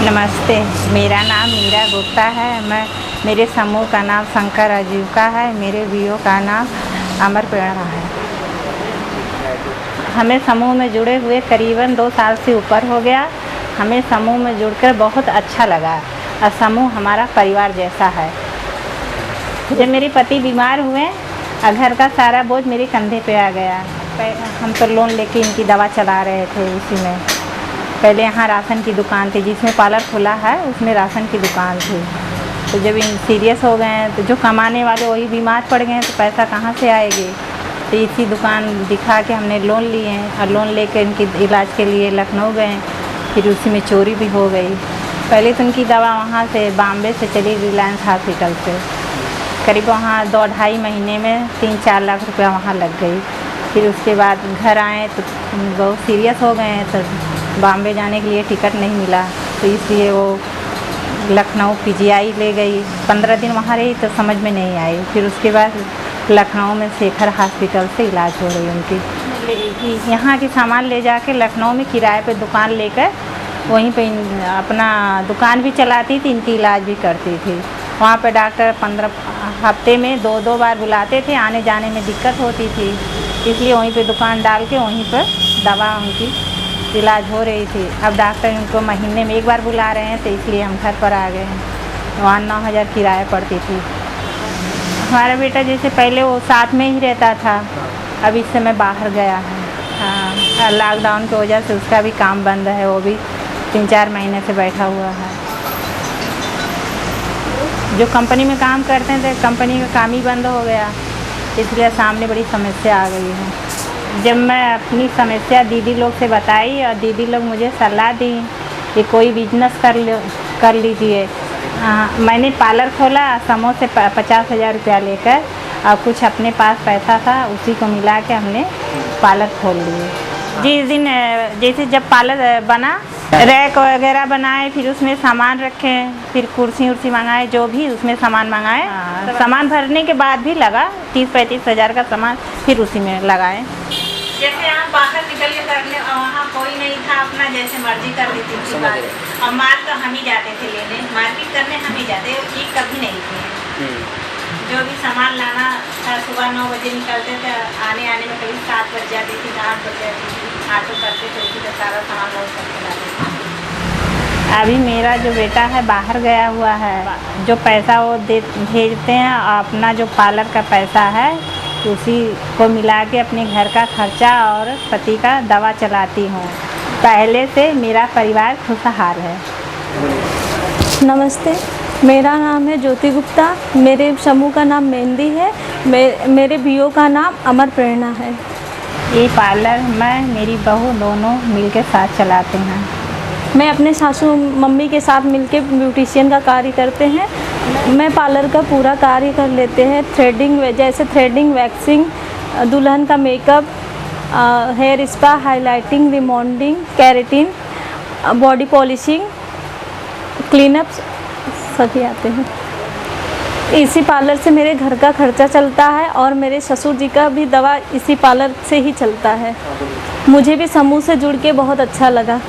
नमस्ते, मेरा नाम मीरा गुप्ता है। मेरे समूह का नाम शंकर आजीविका है। मेरे वीओ का नाम अमर प्रेरणा है। हमें समूह में जुड़े हुए करीबन 2 साल से ऊपर हो गया। हमें समूह में जुड़कर बहुत अच्छा लगा और समूह हमारा परिवार जैसा है। जब मेरे पति बीमार हुए और घर का सारा बोझ मेरे कंधे पे आ गया। हम तो लोन लेके इनकी दवा चला रहे थे। उसी में पहले यहाँ राशन की दुकान थी, जिसमें पार्लर खुला है उसमें राशन की दुकान थी। तो जब इन सीरियस हो गए हैं तो जो कमाने वाले वही बीमार पड़ गए हैं, तो पैसा कहाँ से आएगी। तो इसी दुकान दिखा के हमने लोन लिए हैं और लोन लेकर इनके इलाज के लिए लखनऊ गए। फिर उसी में चोरी भी हो गई। पहले तो उनकी दवा वहाँ से बॉम्बे से चली रिलायंस हॉस्पिटल से। करीब वहाँ 2-2.5 महीने में 3-4 लाख रुपया वहाँ लग गई। फिर उसके बाद घर आए तो बहुत सीरियस हो गए हैं, तो बॉम्बे जाने के लिए टिकट नहीं मिला, तो इसलिए वो लखनऊ पीजीआई ले गई। 15 दिन वहाँ रही तो समझ में नहीं आई। फिर उसके बाद लखनऊ में शेखर हॉस्पिटल से इलाज हो रही उनकी। यहाँ के सामान ले जाके लखनऊ में किराए पे दुकान लेकर वहीं पे अपना दुकान भी चलाती थी, इनकी इलाज भी करती थी। वहाँ पे डॉक्टर 15 हफ्ते में 2-2 बार बुलाते थे। आने जाने में दिक्कत होती थी, इसलिए वहीं पे दुकान डाल के वहीं पर दवा उनकी इलाज हो रही थी। अब डॉक्टर उनको महीने में 1 बार बुला रहे हैं, तो इसलिए हम घर पर आ गए हैं। वहाँ 9,000 किराया पड़ती थी। हमारा बेटा जैसे पहले वो साथ में ही रहता था, अब इस समय बाहर गया है। हाँ, लॉकडाउन की वजह से उसका भी काम बंद है। वो भी 3-4 महीने से बैठा हुआ है। जो कंपनी में काम करते थे, कंपनी का काम ही बंद हो गया, इसलिए सामने बड़ी समस्या आ गई है। जब मैं अपनी समस्या दीदी लोग से बताई और दीदी लोग मुझे सलाह दी कि कोई बिजनेस कर लीजिए। मैंने पार्लर खोला समूह से 50,000 रुपया लेकर, और कुछ अपने पास पैसा था उसी को मिला के हमने पार्लर खोल लिए। जिस दिन जैसे जब पार्लर बना, रैक वगैरह बनाए, फिर उसमें सामान रखे, फिर कुर्सी उर्सी मंगाए, जो भी उसमें सामान मंगाए। सामान भरने के बाद भी लगा 30-35 हज़ार का सामान, फिर उसी में लगाए। जैसे यहाँ बाहर निकल के करने, वहाँ कोई नहीं था, अपना जैसे मर्जी कर लेती थी बात। और माल तो हम ही जाते थे लेने, मार्केट करने हम ही जाते, ये कभी नहीं थे। जो भी सामान लाना था सुबह 9 बजे निकलते थे, आने में कभी 7 बज जाती थी, 8 बज जाती थी। ऑटो करते थे, उसी का सारा सामान लोड करके लाते थे। अभी मेरा जो बेटा है बाहर गया हुआ है, जो पैसा वो भेजते हैं, और अपना जो पार्लर का पैसा है उसी को मिला के अपने घर का खर्चा और पति का दवा चलाती हूँ। पहले से मेरा परिवार खुशहाल है। नमस्ते, मेरा नाम है ज्योति गुप्ता। मेरे समूह का नाम मेहंदी है। मेरे वीओ का नाम अमर प्रेरणा है। ये पार्लर मैं मेरी बहू दोनों मिलकर साथ चलाते हैं। मैं अपने सासू मम्मी के साथ मिलकर ब्यूटिशियन का कार्य करते हैं। मैं पार्लर का पूरा कार्य कर लेते हैं। थ्रेडिंग, जैसे थ्रेडिंग, वैक्सिंग, दुल्हन का makeup, hair spa, highlighting, rebonding, keratin, body polishing, cleanup सभी आते हैं। इसी पार्लर से मेरे घर का खर्चा चलता है और मेरे ससुर जी का भी दवा इसी पार्लर से ही चलता है। मुझे भी समूह से जुड़ के बहुत अच्छा लगा।